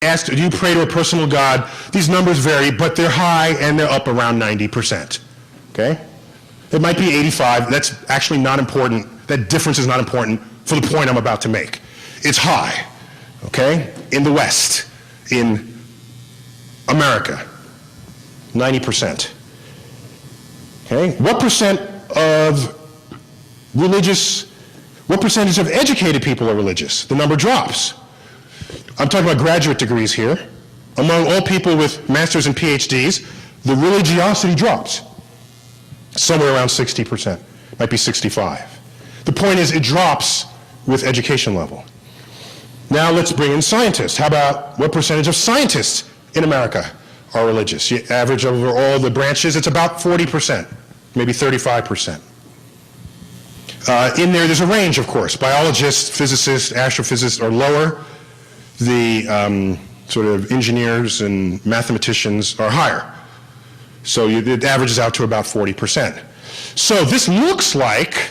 asked, do you pray to a personal God? These numbers vary, but they're high and they're up around 90%. Okay? It might be 85. That's actually not important. That difference is not important for the point I'm about to make. It's high, okay? In the West, in America, 90%. Okay? What percentage of educated people are religious? The number drops. I'm talking about graduate degrees here. Among all people with masters and PhDs, the religiosity drops. Somewhere around 60%, might be 65. The point is, it drops with education level. Now let's bring in scientists. How about what percentage of scientists in America are religious? You average over all the branches, it's about 40%, maybe 35%. In there's a range, of course. Biologists, physicists, astrophysicists are lower. The sort of engineers and mathematicians are higher. So it averages out to about 40%. So this looks like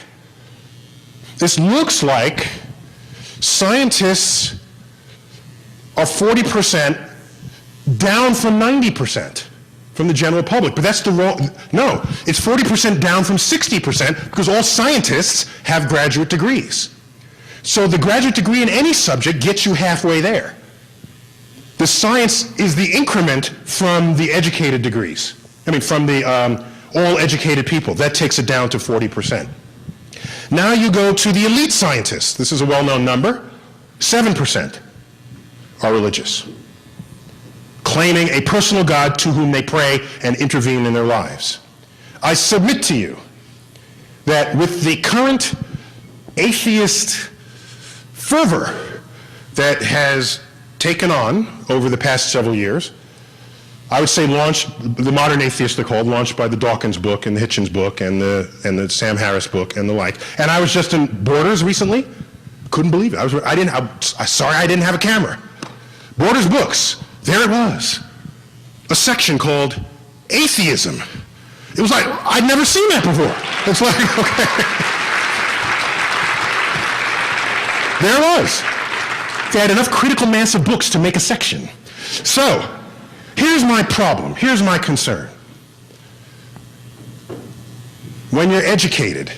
scientists are 40% down from 90% from the general public. But that's the wrong, no, it's 40% down from 60% because all scientists have graduate degrees. So the graduate degree in any subject gets you halfway there. The science is the increment from the educated degrees. I mean, from the all educated people. That takes it down to 40%. Now you go to the elite scientists. This is a well-known number. 7% are religious, claiming a personal God to whom they pray and intervene in their lives. I submit to you that with the current atheist fervor that has taken on over the past several years, I would say launched, the modern atheists they're called, launched by the Dawkins book and the Hitchens book and the Sam Harris book and the like. And I was just in Borders recently, couldn't believe it. Sorry I didn't have a camera. Borders books, there it was. A section called Atheism. It was like, I'd never seen that before. It's like, okay. There it was. They had enough critical mass of books to make a section. So, here's my problem, here's my concern. When you're educated,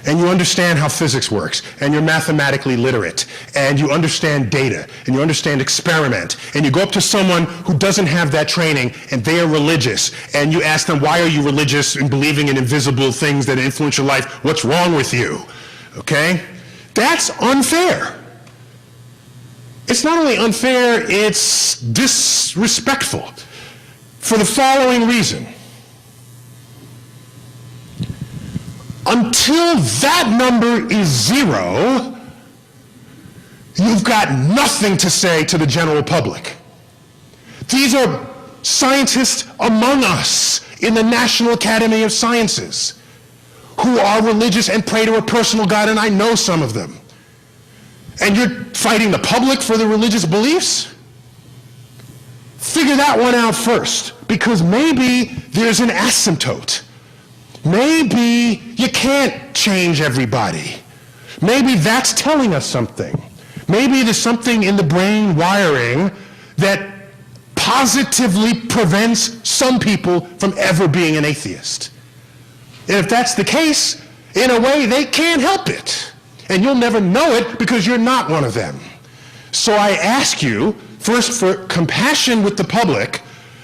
and you understand how physics works, and you're mathematically literate, and you understand data, and you understand experiment, and you go up to someone who doesn't have that training, and they are religious, and you ask them, why are you religious and believing in invisible things that influence your life? What's wrong with you? Okay? That's unfair. It's not only unfair, it's disrespectful for the following reason. Until that number is 0, you've got nothing to say to the general public. These are scientists among us in the National Academy of Sciences who are religious and pray to a personal God, and I know some of them. And you're fighting the public for their religious beliefs? Figure that one out first, because maybe there's an asymptote. Maybe you can't change everybody. Maybe that's telling us something. Maybe there's something in the brain wiring that positively prevents some people from ever being an atheist. And if that's the case, in a way, they can't help it. And you'll never know it because you're not one of them. So I ask you, first, for compassion with the public,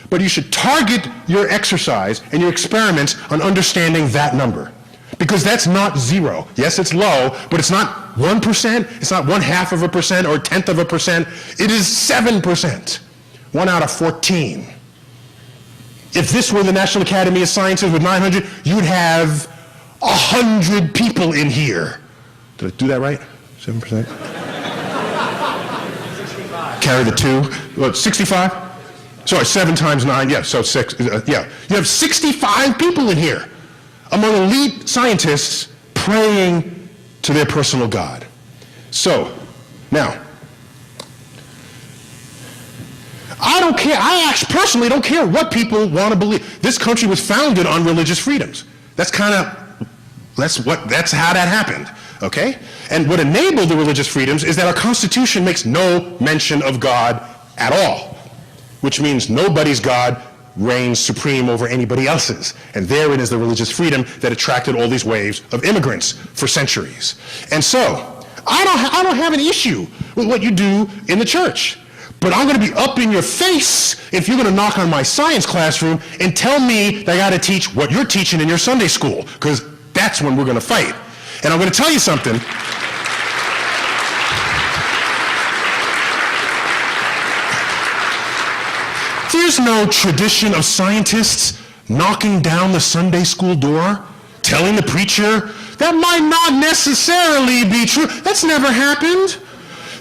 but you should target your exercise and your experiments on understanding that number. Because that's not 0. Yes, it's low, but it's not 1%, it's not 0.5% or 0.1%. It is 7%. 1 out of 14. If this were the National Academy of Sciences with 900, you'd have 100 people in here. Did I do that right? 7%? 65. Carry the 2. What, 65? Sorry, 7 times 9, yeah, so 6, yeah. You have 65 people in here among elite scientists praying to their personal God. So, now, I don't care, I actually personally don't care what people want to believe. This country was founded on religious freedoms. That's how that happened, okay? And what enabled the religious freedoms is that our Constitution makes no mention of God at all. which means nobody's God reigns supreme over anybody else's. And therein is the religious freedom that attracted all these waves of immigrants for centuries. And so, I don't have an issue with what you do in the church. But I'm going to be up in your face if you're going to knock on my science classroom and tell me that I got to teach what you're teaching in your Sunday school, because that's when we're going to fight. And I'm going to tell you something. There's no tradition of scientists knocking down the Sunday school door, telling the preacher, that might not necessarily be true. That's never happened.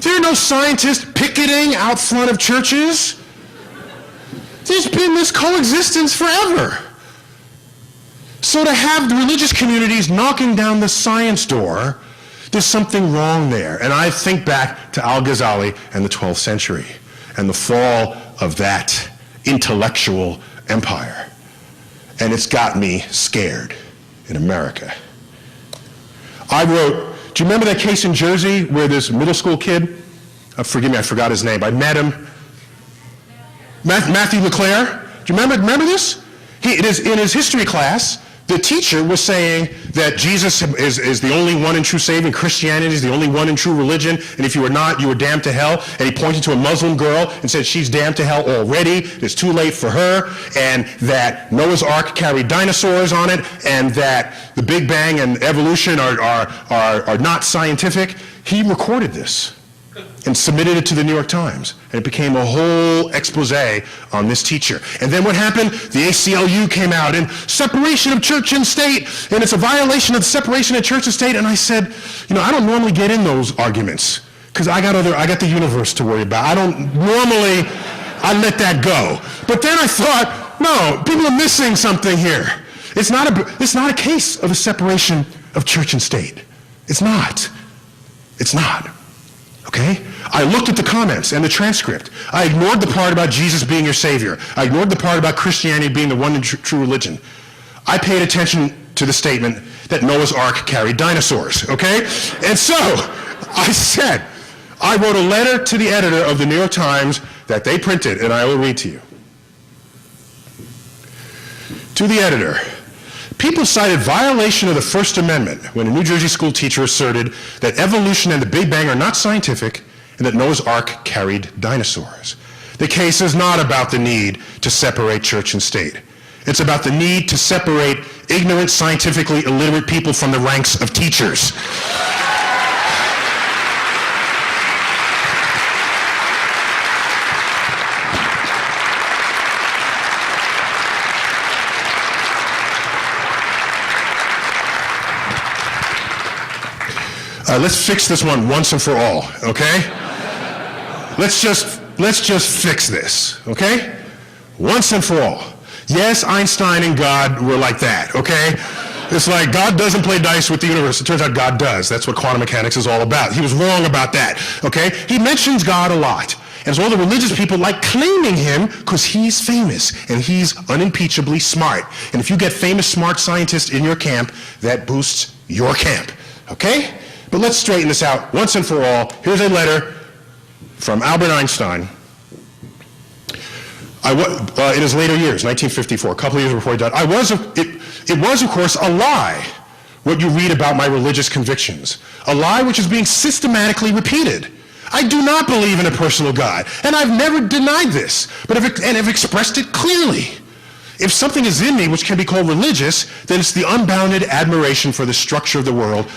There are no scientists picketing out front of churches. There's been this coexistence forever. So to have the religious communities knocking down the science door, there's something wrong there. And I think back to Al-Ghazali and the 12th century and the fall of that intellectual empire. And it's got me scared in America. I wrote, do you remember that case in Jersey where this middle school kid, forgive me, I forgot his name, I met him, Matthew LeClaire, do you remember this? It is in his history class, the teacher was saying that Jesus is the only one and true Savior, and Christianity is the only one and true religion, and if you were not, you were damned to hell. And he pointed to a Muslim girl and said she's damned to hell already, it's too late for her, and that Noah's Ark carried dinosaurs on it, and that the Big Bang and evolution are not scientific. He recorded this and submitted it to the New York Times. And it became a whole expose on this teacher. And then what happened? The ACLU came out and separation of church and state, and it's a violation of the separation of church and state. And I said, I don't normally get in those arguments because I got the universe to worry about. I let that go. But then I thought, no, people are missing something here. It's not a case of a separation of church and state. It's not. It's not. Okay? I looked at the comments and the transcript. I ignored the part about Jesus being your Savior. I ignored the part about Christianity being the one and true religion. I paid attention to the statement that Noah's Ark carried dinosaurs, okay? And so, I wrote a letter to the editor of the New York Times that they printed, and I will read to you. To the editor, people cited violation of the First Amendment when a New Jersey school teacher asserted that evolution and the Big Bang are not scientific and that Noah's Ark carried dinosaurs. The case is not about the need to separate church and state. It's about the need to separate ignorant, scientifically illiterate people from the ranks of teachers. Let's fix this one once and for all, okay? Let's just fix this, okay? Once and for all. Yes, Einstein and God were like that, okay? It's like God doesn't play dice with the universe. It turns out God does. That's what quantum mechanics is all about. He was wrong about that, okay? He mentions God a lot. And so all the religious people like claiming him because he's famous and he's unimpeachably smart. And if you get famous, smart scientists in your camp, that boosts your camp, okay? But let's straighten this out once and for all. Here's a letter from Albert Einstein in his later years, 1954, a couple of years before he died. It was, of course, a lie, what you read about my religious convictions. A lie which is being systematically repeated. I do not believe in a personal God, and I've never denied this, and have expressed it clearly. If something is in me which can be called religious, then it's the unbounded admiration for the structure of the world